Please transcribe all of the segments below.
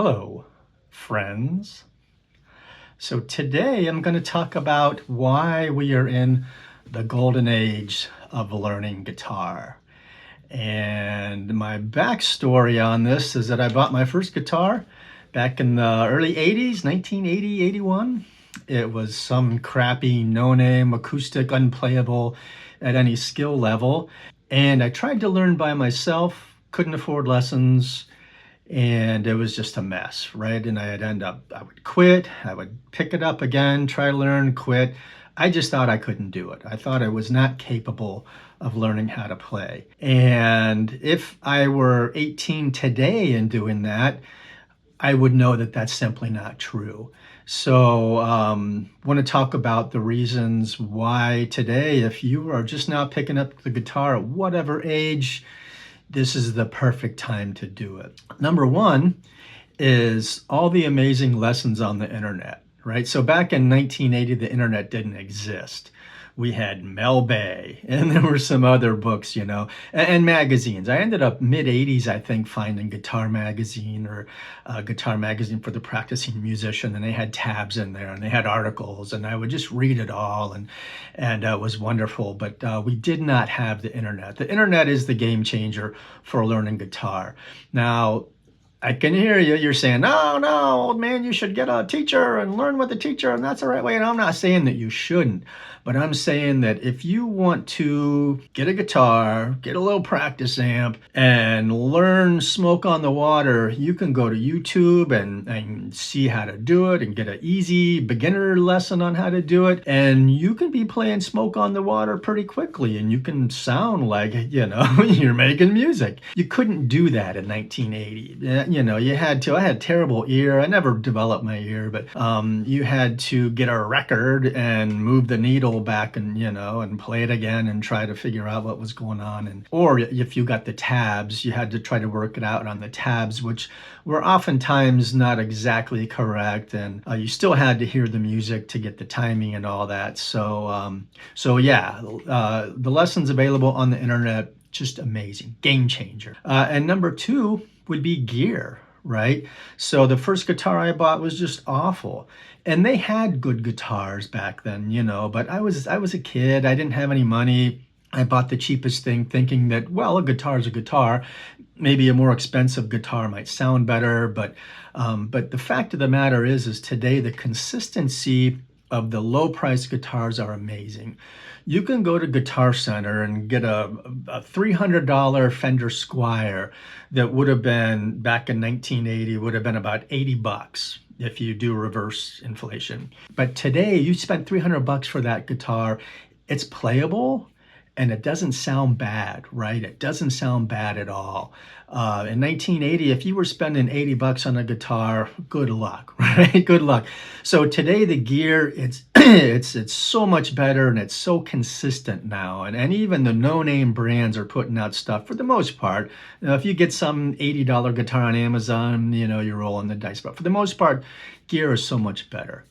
Hello, friends. So today I'm going to talk about why we are in the golden age of learning guitar. And my backstory on this is that I bought my first guitar back in the early 80s, 1980, 81. It was some crappy, no-name, acoustic, unplayable at any skill level. And I tried to learn by myself, couldn't afford lessons, and it was just a mess, right? And I would quit, I would pick it up again, try to learn, quit. I just thought I couldn't do it. I thought I was not capable of learning how to play. And if I were 18 today and doing that, I would know that that's simply not true. So want to talk about the reasons why today, if you are just now picking up the guitar at whatever age, this is the perfect time to do it. Number one is all the amazing lessons on the internet, right? So back in 1980, the internet didn't exist. We had Mel Bay, and there were some other books, and magazines. I ended up mid-80s, I think, finding Guitar Magazine or Guitar Magazine for the Practicing Musician, and they had tabs in there, and they had articles, and I would just read it all, and it was wonderful. But we did not have the internet. The internet is the game changer for learning guitar. Now, I can hear you. You're saying, no, no, old man, you should get a teacher and learn with the teacher, and that's the right way. And I'm not saying that you shouldn't, but I'm saying that if you want to get a guitar, get a little practice amp, and learn Smoke on the Water, you can go to YouTube and see how to do it and get an easy beginner lesson on how to do it. And you can be playing Smoke on the Water pretty quickly, and you can sound like, you're making music. You couldn't do that in 1980. You had to. I had terrible ear. I never developed my ear, but you had to get a record and move the needle back and play it again and try to figure out what was going on. Or if you got the tabs, you had to try to work it out on the tabs, which were oftentimes not exactly correct. And you still had to hear the music to get the timing and all that. So the lessons available on the internet, just amazing, game changer. And number two would be gear, right? So the first guitar I bought was just awful. And they had good guitars back then, but I was a kid. I didn't have any money. I bought the cheapest thing thinking that, well, a guitar is a guitar. Maybe a more expensive guitar might sound better, but the fact of the matter is today the consistency of the low price guitars are amazing. You can go to Guitar Center and get a $300 Fender Squier that would have been, back in 1980, would have been about 80 bucks if you do reverse inflation. But today you spent 300 bucks for that guitar. It's playable and it doesn't sound bad, right? It doesn't sound bad at all. In 1980, if you were spending 80 bucks on a guitar, good luck, right? Good luck. So today the gear, it's it's so much better and it's so consistent now. And even the no-name brands are putting out stuff for the most part. If you get some $80 guitar on Amazon, you're rolling the dice. But for the most part, gear is so much better.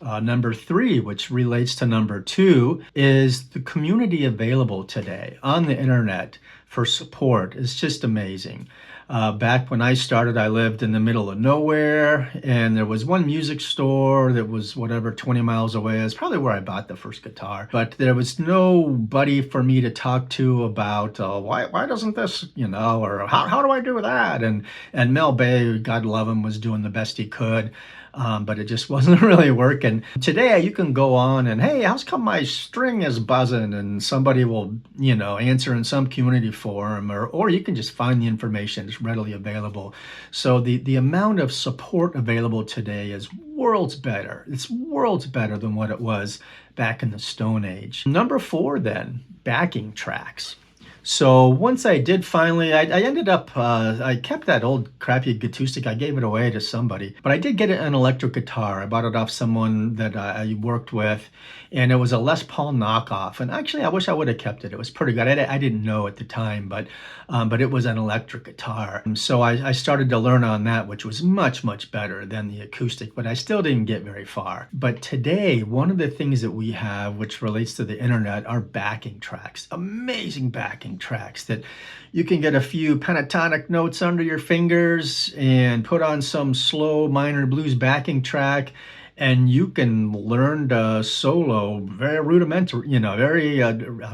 Number three, which relates to number two, is the community available today on the internet for support is just amazing. Back when I started, I lived in the middle of nowhere, and there was one music store that was 20 miles away. That's probably where I bought the first guitar. But there was nobody for me to talk to about why doesn't this, or how do I do that? And Mel Bay, God love him, was doing the best he could. But it just wasn't really working. Today, you can go on and, hey, how's come my string is buzzing? And somebody will, answer in some community forum, or you can just find the information. It's readily available. So the amount of support available today is worlds better. It's worlds better than what it was back in the Stone Age. Number four, then, backing tracks. So once I did finally, I ended up, I kept that old crappy acoustic. I gave it away to somebody, but I did get an electric guitar. I bought it off someone that I worked with, and it was a Les Paul knockoff. And actually, I wish I would have kept it. It was pretty good. I didn't know at the time, but it was an electric guitar. So I started to learn on that, which was much, much better than the acoustic, but I still didn't get very far. But today, one of the things that we have, which relates to the internet, are backing tracks. Amazing backing backing tracks that you can get a few pentatonic notes under your fingers and put on some slow minor blues backing track, and you can learn to solo very rudimentary, very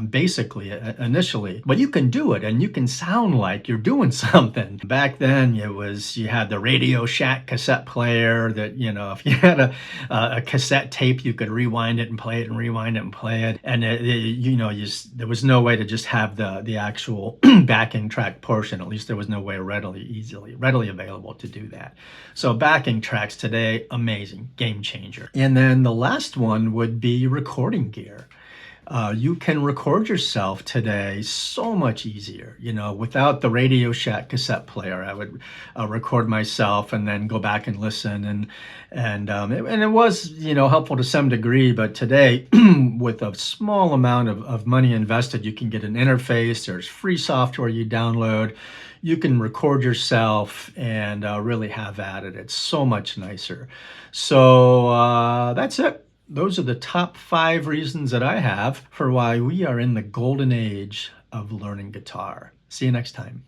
basically initially. But you can do it, and you can sound like you're doing something. Back then, you had the Radio Shack cassette player that, if you had a cassette tape, you could rewind it and play it and rewind it and play it. And there was no way to just have the actual backing track portion. At least there was no way readily available to do that. So backing tracks today, amazing, game changer. And then the last one would be recording gear. You can record yourself today so much easier. Without the Radio Shack cassette player, I would record myself and then go back and listen, and it was helpful to some degree. But today, with a small amount of money invested, you can get an interface. There's free software you download. You can record yourself and really have at it. It's so much nicer. So that's it. Those are the top 5 reasons that I have for why we are in the golden age of learning guitar. See you next time.